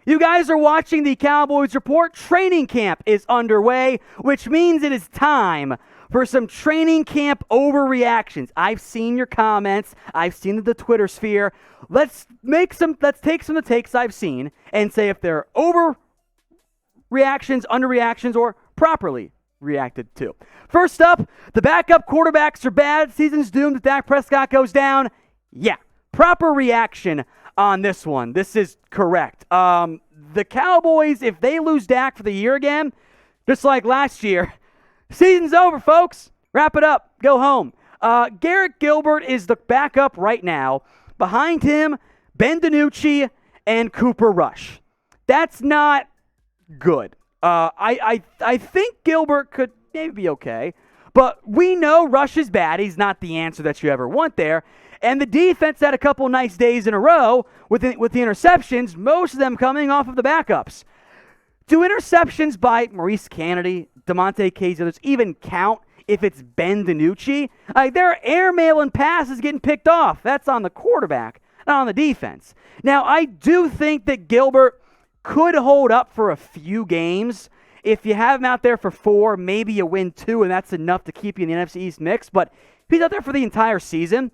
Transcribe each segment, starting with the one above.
You guys are watching the Cowboys Report. Training camp is underway, which means it is time for some training camp overreactions. I've seen your comments. I've seen the Twitter sphere. Let's take some of the takes I've seen and say if they're overreactions, underreactions, or properly reacted to. First up, the backup quarterbacks are bad. Season's doomed if Dak Prescott goes down. Yeah, proper reaction on this one. This is correct. The Cowboys, if they lose Dak for the year again, just like last year, season's over, folks. Wrap it up. Go home. Garrett Gilbert is the backup right now. Behind him, DiNucci and Cooper Rush. That's not good. I think Gilbert could maybe be okay, but we know Rush is bad. He's not the answer that you ever want there. And the defense had a couple nice days in a row with the interceptions, most of them coming off of the backups. Do interceptions by Maurice Kennedy, DeMonte Casey, even count if it's DiNucci? There are airmail and passes getting picked off. That's on the quarterback, not on the defense. Now, I do think that Gilbert could hold up for a few games. If you have him out there for 4, maybe you win 2, and that's enough to keep you in the NFC East mix. But if he's out there for the entire season,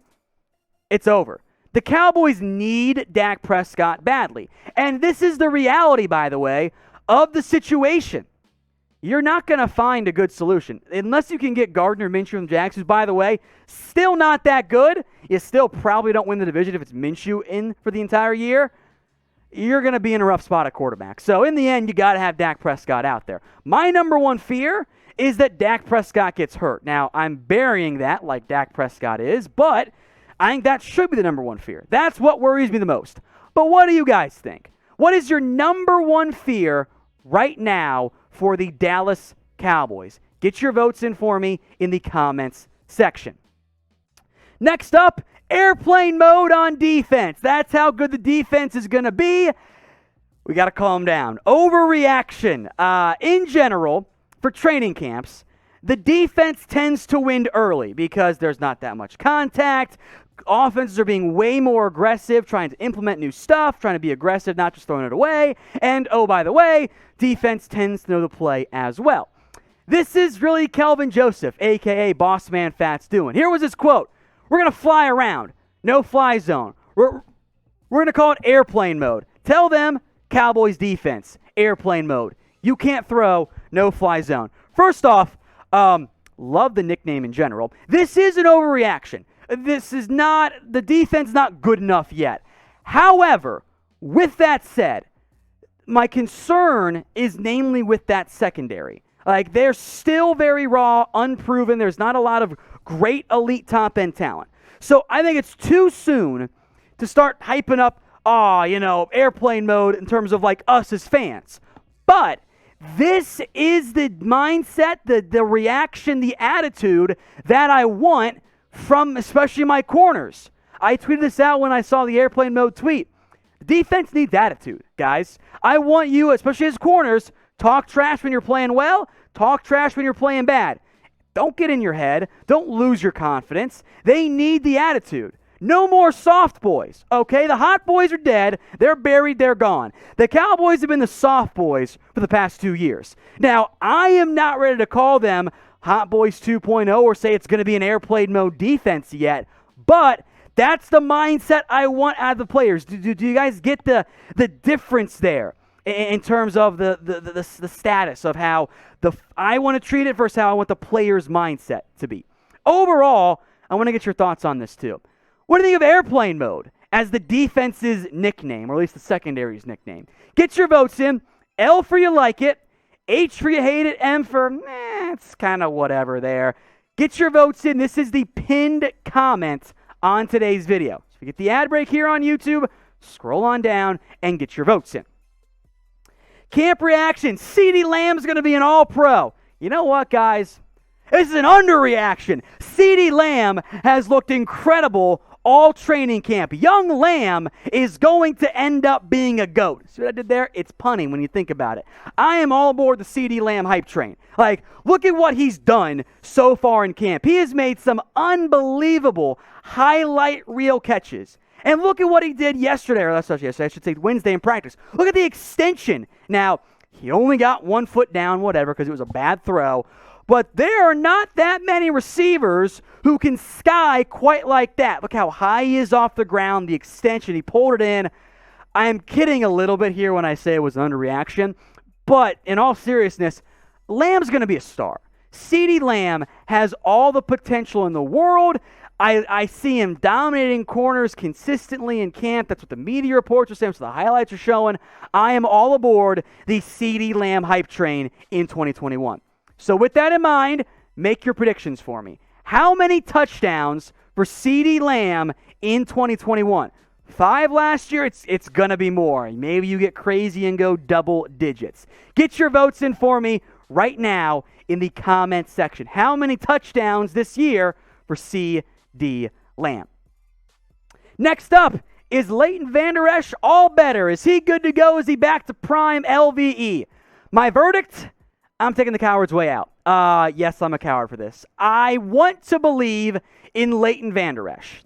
it's over. The Cowboys need Dak Prescott badly. And this is the reality, by the way, of the situation. You're not going to find a good solution. Unless you can get Gardner Minshew from Jags, who's, by the way, still not that good. You still probably don't win the division if it's Minshew in for the entire year. You're going to be in a rough spot at quarterback. So in the end, you got to have Dak Prescott out there. My number one fear is that Dak Prescott gets hurt. Now, I'm burying that like Dak Prescott is, but I think that should be the number one fear. That's what worries me the most. But what do you guys think? What is your number one fear right now for the Dallas Cowboys? Get your votes in for me in the comments section. Next up, airplane mode on defense. That's how good the defense is going to be. We got to calm down. Overreaction. In general, for training camps, the defense tends to win early because there's not that much contact. Offenses are being way more aggressive, trying to implement new stuff, trying to be aggressive, not just throwing it away. And, oh, by the way, defense tends to know the play as well. This is really Kelvin Joseph, a.k.a. Boss Man Fats, doing. Here was his quote. We're going to fly around. No fly zone. We're going to call it airplane mode. Tell them, Cowboys defense, airplane mode. You can't throw, no fly zone. First off, love the nickname in general. This is an overreaction. This is not, the defense not good enough yet. However, with that said, my concern is namely with that secondary. They're still very raw, unproven. There's not a lot of great elite top-end talent. So I think it's too soon to start hyping up, airplane mode in terms of us as fans. But this is the mindset, the reaction, the attitude that I want from especially my corners. I tweeted this out when I saw the airplane mode tweet. Defense needs attitude, guys. I want you, especially as corners, talk trash when you're playing well, talk trash when you're playing bad. Don't get in your head. Don't lose your confidence. They need the attitude. No more soft boys, okay? The hot boys are dead. They're buried. They're gone. The Cowboys have been the soft boys for the past 2 years. Now, I am not ready to call them Hot Boys 2.0 or say it's going to be an airplane mode defense yet, but that's the mindset I want out of the players. Do you guys get the difference there in terms of the status of how I want to treat it versus how I want the players' mindset to be? Overall, I want to get your thoughts on this too. What do you think of airplane mode as the defense's nickname, or at least the secondary's nickname? Get your votes in. L for you like it. H for you hate it. M for, it's kind of whatever there. Get your votes in. This is the pinned comment on today's video. So if you get the ad break here on YouTube, scroll on down and get your votes in. Camp reaction. CeeDee Lamb is going to be an all-pro. You know what, guys? This is an underreaction. CeeDee Lamb has looked incredible all training camp. Young Lamb is going to end up being a GOAT. See what I did there? It's punning when you think about it. I am all aboard the CeeDee Lamb hype train. Look at what he's done so far in camp. He has made some unbelievable highlight reel catches. And look at what he did yesterday, or that's not yesterday, I should say Wednesday in practice. Look at the extension. Now, he only got 1 foot down, whatever, because it was a bad throw. But there are not that many receivers who can sky quite like that. Look how high he is off the ground, the extension. He pulled it in. I am kidding a little bit here when I say it was an underreaction. But in all seriousness, Lamb's going to be a star. CeeDee Lamb has all the potential in the world. I see him dominating corners consistently in camp. That's what the media reports are saying. So the highlights are showing. I am all aboard the CeeDee Lamb hype train in 2021. So with that in mind, make your predictions for me. How many touchdowns for CeeDee Lamb in 2021? 5 last year, it's going to be more. Maybe you get crazy and go double digits. Get your votes in for me right now in the comment section. How many touchdowns this year for CeeDee Lamb? Next up is Leighton Vander Esch all better. Is he good to go? Is he back to prime LVE? My verdict, I'm taking the coward's way out. Yes, I'm a coward for this. I want to believe in Leighton Vander Esch.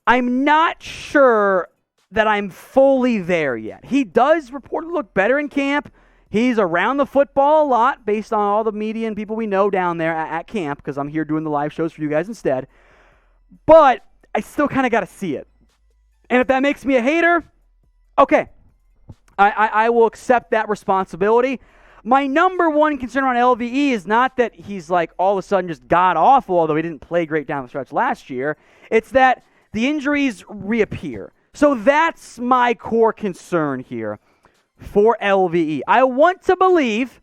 I'm not sure that I'm fully there yet. He does reportedly look better in camp. He's around the football a lot based on all the media and people we know down there at camp, because I'm here doing the live shows for you guys instead. But I still kind of got to see it. And if that makes me a hater, okay. I will accept that responsibility. My number one concern on LVE is not that he's like all of a sudden just god-awful, although he didn't play great down the stretch last year. It's that the injuries reappear. So that's my core concern here for LVE. I want to believe,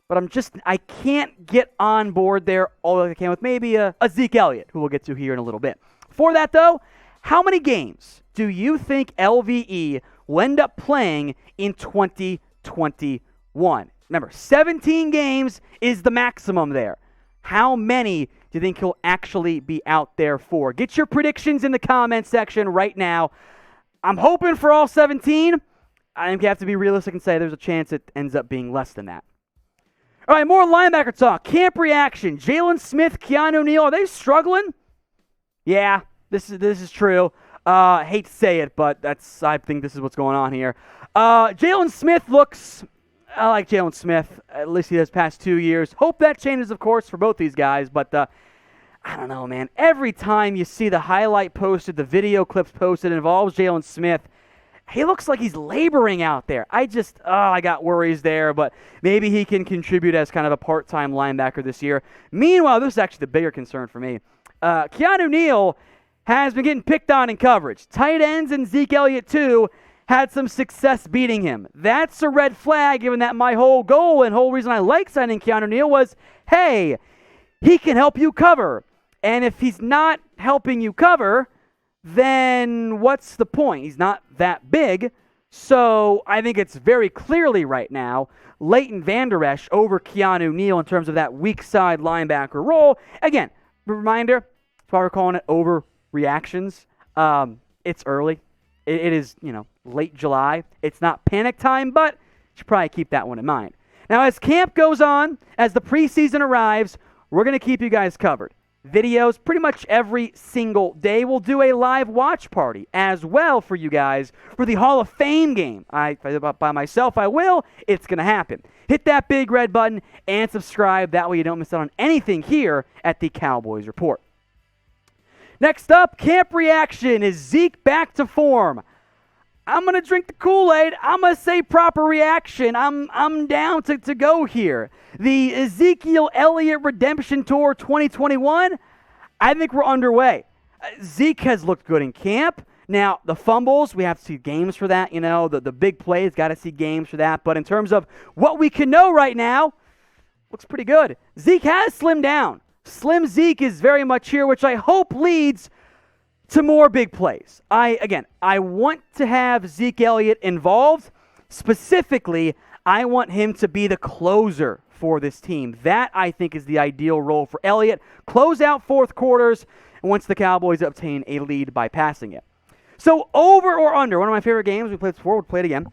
but I can't get on board there all I can with maybe a Ezekiel Elliott, who we'll get to here in a little bit. For that, though, how many games do you think LVE will end up playing in 2021? Remember, 17 games is the maximum there. How many do you think he'll actually be out there for? Get your predictions in the comment section right now. I'm hoping for all 17. I think you have to be realistic and say there's a chance it ends up being less than that. All right, more linebacker talk. Camp reaction. Jaylon Smith, Keanu, Neal, are they struggling? Yeah, this is true. Hate to say it, but I think this is what's going on here. Jaylon Smith looks... I like Jaylon Smith, at least he has past 2 years. Hope that changes, of course, for both these guys. But I don't know, man. Every time you see the highlight posted, the video clips posted, involves Jaylon Smith, he looks like he's laboring out there. I got worries there, but maybe he can contribute as kind of a part-time linebacker this year. Meanwhile, this is actually the bigger concern for me. Keanu Neal has been getting picked on in coverage. Tight ends and Zeke Elliott, too, had some success beating him. That's a red flag, given that my whole goal and whole reason I like signing Keanu Neal was, hey, he can help you cover. And if he's not helping you cover, then what's the point? He's not that big. So I think it's very clearly right now Leighton Vander Esch over Keanu Neal in terms of that weak side linebacker role. Again, reminder, that's why we're calling it overreactions. It's early. It is, late July. It's not panic time, but you should probably keep that one in mind. Now, as camp goes on, as the preseason arrives, we're going to keep you guys covered. Videos pretty much every single day. We'll do a live watch party as well for you guys for the Hall of Fame game. By myself, I will. It's going to happen. Hit that big red button and subscribe. That way you don't miss out on anything here at the Cowboys Report. Next up, camp reaction. Is Zeke back to form? I'm going to drink the Kool-Aid. I'm going to say proper reaction. I'm down to go here. The Ezekiel Elliott Redemption Tour 2021, I think we're underway. Zeke has looked good in camp. Now, the fumbles, we have to see games for that. The big plays, got to see games for that. But in terms of what we can know right now, looks pretty good. Zeke has slimmed down. Slim Zeke is very much here, which I hope leads to more big plays. I want to have Zeke Elliott involved. Specifically, I want him to be the closer for this team. That, I think, is the ideal role for Elliott. Close out fourth quarters once the Cowboys obtain a lead by passing it. So, over or under, one of my favorite games, we played before, we'll play it again.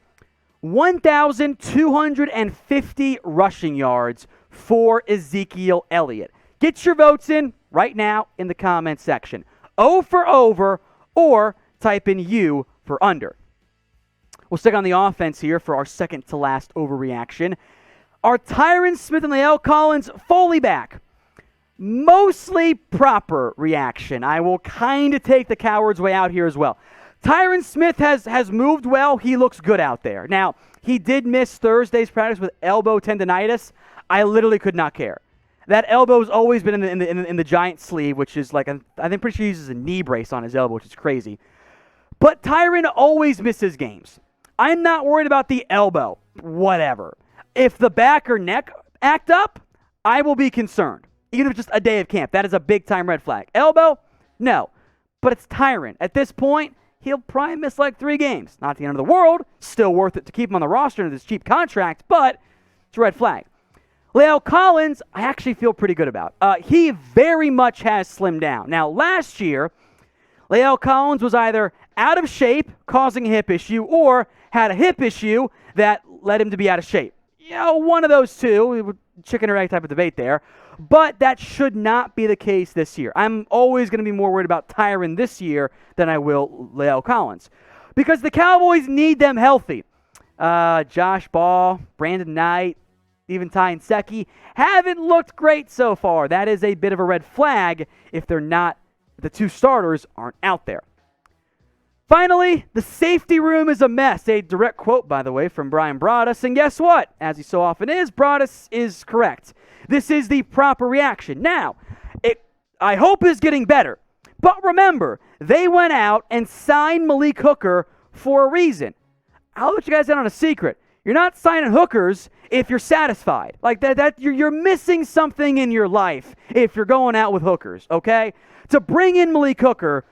1,250 rushing yards for Ezekiel Elliott. Get your votes in right now in the comment section. 0 for over or type in U for under. We'll stick on the offense here for our second to last overreaction. Are Tyron Smith and Leighton Collins fully back? Mostly proper reaction. I will kind of take the coward's way out here as well. Tyron Smith has moved well. He looks good out there. Now, he did miss Thursday's practice with elbow tendonitis. I literally could not care. That elbow's always been in the giant sleeve, which is like, I think pretty sure he uses a knee brace on his elbow, which is crazy. But Tyron always misses games. I'm not worried about the elbow. Whatever. If the back or neck act up, I will be concerned. Even if it's just a day of camp. That is a big-time red flag. Elbow? No. But it's Tyron. At this point, he'll probably miss like 3 games. Not the end of the world. Still worth it to keep him on the roster under this cheap contract, but it's a red flag. Leighton Collins, I actually feel pretty good about. He very much has slimmed down. Now, last year, Leighton Collins was either out of shape, causing a hip issue, or had a hip issue that led him to be out of shape. You know, one of those two. Chicken or egg type of debate there. But that should not be the case this year. I'm always going to be more worried about Tyron this year than I will Leighton Collins. Because the Cowboys need them healthy. Josh Ball, Brandon Knight, even Ty Nsekhe haven't looked great so far. That is a bit of a red flag if the 2 starters aren't out there. Finally, the safety room is a mess. A direct quote, by the way, from Brian Broaddus. And guess what? As he so often is, Broaddus is correct. This is the proper reaction. Now, I hope is getting better. But remember, they went out and signed Malik Hooker for a reason. I'll let you guys in on a secret. You're not signing hookers if you're satisfied. Like that you're missing something in your life if you're going out with hookers, okay? To bring in Malik Hooker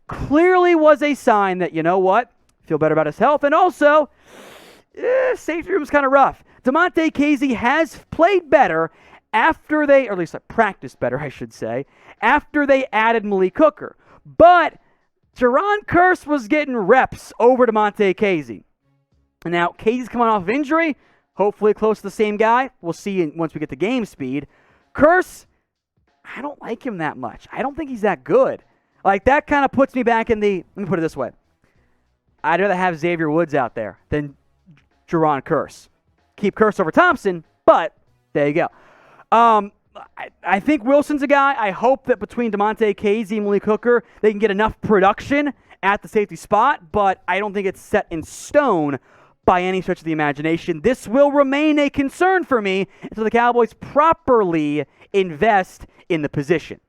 clearly was a sign that, you know what, feel better about his health. And also, safety room was kind of rough. Damontae Kazee has played better after they, or at least practiced better, I should say, after they added Malik Hooker. But Jaron Kearse was getting reps over Damontae Kazee. And now Kazee's coming off of injury, hopefully close to the same guy. We'll see once we get to game speed. Kearse, I don't like him that much. I don't think he's that good. Like, that kind of puts me back in the, let me put it this way. I'd rather have Xavier Woods out there than Jaron Kearse. Keep Kearse over Thompson, but there you go. I think Wilson's a guy. I hope that between Damontae Kazee and Malik Hooker, they can get enough production at the safety spot, but I don't think it's set in stone by any stretch of the imagination. This will remain a concern for me until the Cowboys properly invest in the position.